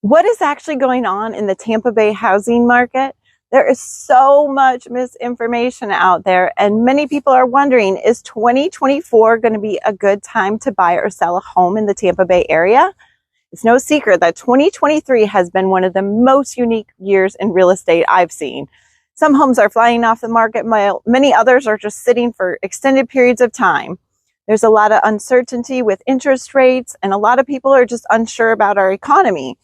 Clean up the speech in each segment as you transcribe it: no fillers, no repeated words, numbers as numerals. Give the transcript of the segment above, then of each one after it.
What is actually going on in the Tampa Bay housing market? There is so much misinformation out there, and many people are wondering, is 2024 going to be a good time to buy or sell a home in the Tampa Bay area? It's no secret that 2023 has been one of the most unique years in real estate I've seen. Some homes are flying off the market, while many others are just sitting for extended periods of time. There's a lot of uncertainty with interest rates, and a lot of people are just unsure about our economy.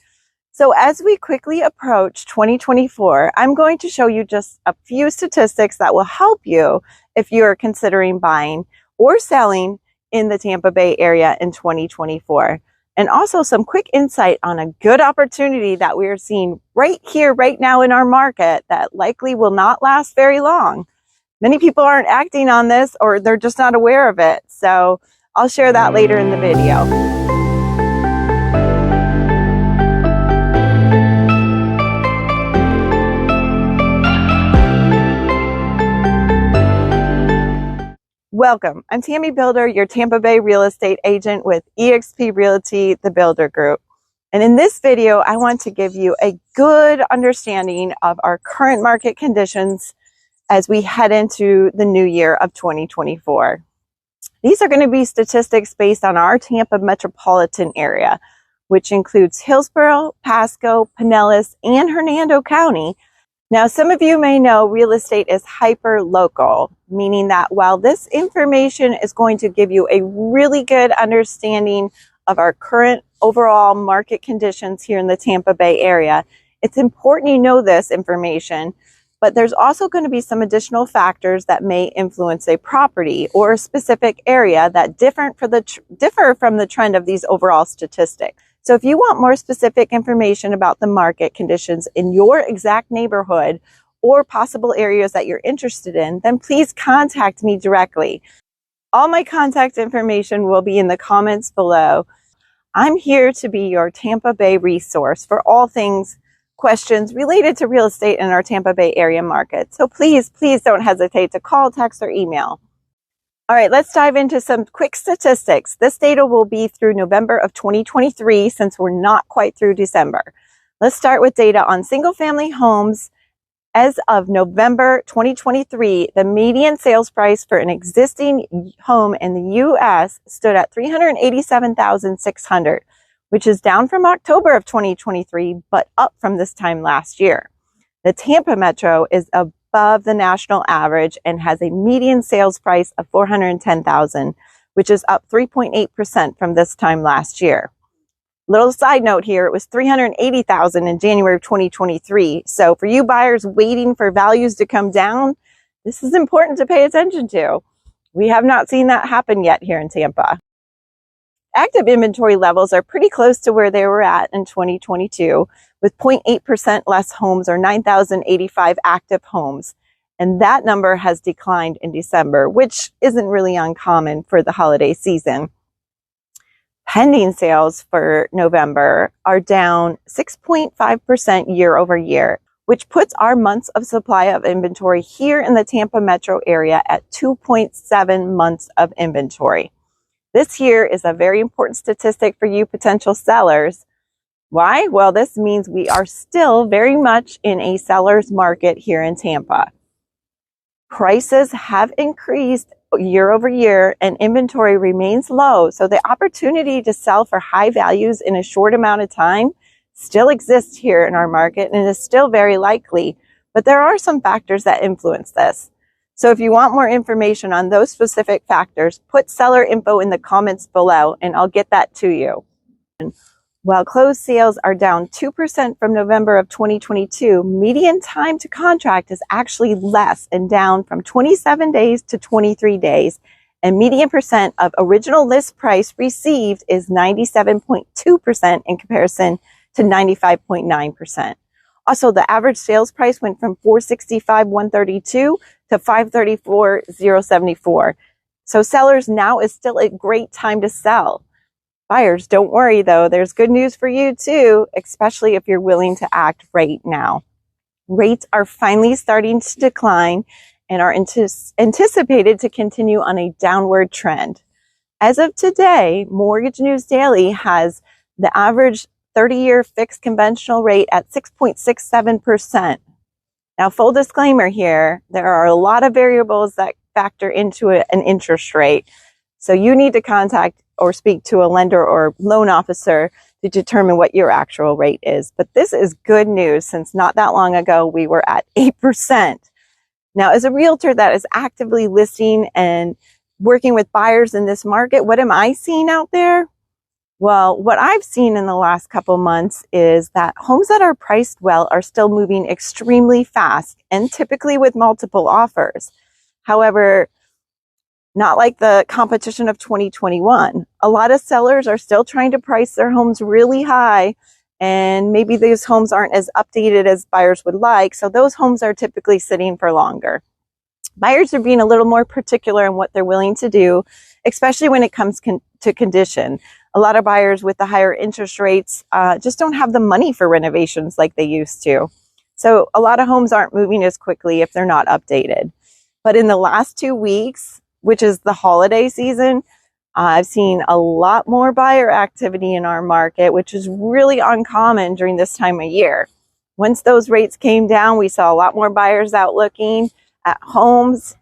So as we quickly approach 2024, I'm going to show you just a few statistics that will help you if you are considering buying or selling in the Tampa Bay area in 2024. And also some quick insight on a good opportunity that we are seeing right here, right now in our market that likely will not last very long. Many people aren't acting on this, or they're just not aware of it. So I'll share that later in the video. Welcome. I'm Tammy Bilder, your Tampa Bay real estate agent with eXp Realty, the Bilder Group. And in this video, I want to give you a good understanding of our current market conditions as we head into the new year of 2024. These are going to be statistics based on our Tampa metropolitan area, which includes Hillsborough, Pasco, Pinellas, and Hernando County. Now, some of you may know real estate is hyper-local, meaning that while this information is going to give you a really good understanding of our current overall market conditions here in the Tampa Bay area, it's important you know this information, but there's also going to be some additional factors that may influence a property or a specific area that differ from the trend of these overall statistics. So if you want more specific information about the market conditions in your exact neighborhood or possible areas that you're interested in, then please contact me directly. All my contact information will be in the comments below. I'm here to be your Tampa Bay resource for all things questions related to real estate in our Tampa Bay area market. So please don't hesitate to call, text, or email. All right, let's dive into some quick statistics. This data will be through November of 2023 since we're not quite through December. Let's start with data on single-family homes. As of November 2023, the median sales price for an existing home in the U.S. stood at $387,600, which is down from October of 2023, but up from this time last year. The Tampa Metro is above the national average and has a median sales price of $410,000, which is up 3.8% from this time last year. Little side note here, it was $380,000 in January of 2023. So for you buyers waiting for values to come down, this is important to pay attention to. We have not seen that happen yet here in Tampa. Active inventory levels are pretty close to where they were at in 2022, with 0.8% less homes, or 9,085 active homes. And that number has declined in December, which isn't really uncommon for the holiday season. Pending sales for November are down 6.5% year over year, which puts our months of supply of inventory here in the Tampa metro area at 2.7 months of inventory. This here is a very important statistic for you potential sellers. Why? Well, this means we are still very much in a seller's market here in Tampa. Prices have increased year over year and inventory remains low. So the opportunity to sell for high values in a short amount of time still exists here in our market and is still very likely. But there are some factors that influence this. So if you want more information on those specific factors, put seller info in the comments below and I'll get that to you. While closed sales are down 2% from November of 2022, median time to contract is actually less and down from 27 days to 23 days. And median percent of original list price received is 97.2% in comparison to 95.9%. Also, the average sales price went from $465,132 to $534,074. So sellers, now is still a great time to sell. Buyers, don't worry though, there's good news for you too, especially if you're willing to act right now. Rates are finally starting to decline and are anticipated to continue on a downward trend. As of today, Mortgage News Daily has the average 30-year fixed conventional rate at 6.67%. Now, full disclaimer here, there are a lot of variables that factor into an interest rate. So you need to contact or speak to a lender or loan officer to determine what your actual rate is. But this is good news, since not that long ago, we were at 8%. Now, as a realtor that is actively listing and working with buyers in this market, what am I seeing out there? Well, what I've seen in the last couple months is that homes that are priced well are still moving extremely fast, and typically with multiple offers. However, not like the competition of 2021. A lot of sellers are still trying to price their homes really high, and maybe these homes aren't as updated as buyers would like, so those homes are typically sitting for longer. Buyers are being a little more particular in what they're willing to do, especially when it comes to condition. A lot of buyers with the higher interest rates just don't have the money for renovations like they used to. So a lot of homes aren't moving as quickly if they're not updated. But in the last 2 weeks, which is the holiday season, I've seen a lot more buyer activity in our market, which is really uncommon during this time of year. Once those rates came down, we saw a lot more buyers out looking at homes.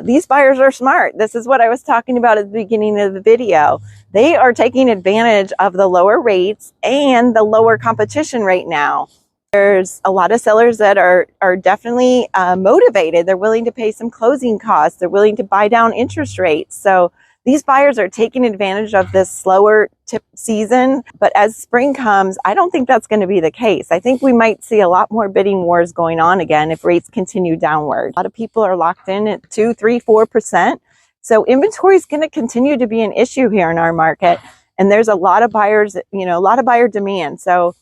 These buyers are smart. This is what I was talking about at the beginning of the video. They are taking advantage of the lower rates and the lower competition right now. There's a lot of sellers that are definitely motivated. They're willing to pay some closing costs. They're willing to buy down interest rates. So these buyers are taking advantage of this slower tip season. But as spring comes, I don't think that's going to be the case. I think we might see a lot more bidding wars going on again if rates continue downward. A lot of people are locked in at 2, 3, 4%. So inventory is going to continue to be an issue here in our market. And there's a lot of buyers, a lot of buyer demand. So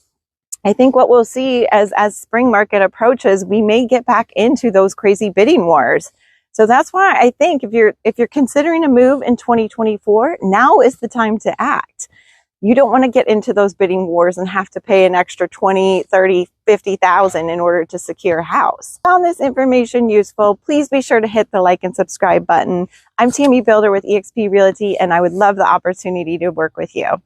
I think what we'll see as spring market approaches, we may get back into those crazy bidding wars. So that's why I think if you're considering a move in 2024, now is the time to act. You don't want to get into those bidding wars and have to pay an extra 20, 30, 50,000 in order to secure a house. If you found this information useful, please be sure to hit the like and subscribe button. I'm Tammy Bilder with eXp Realty, and I would love the opportunity to work with you.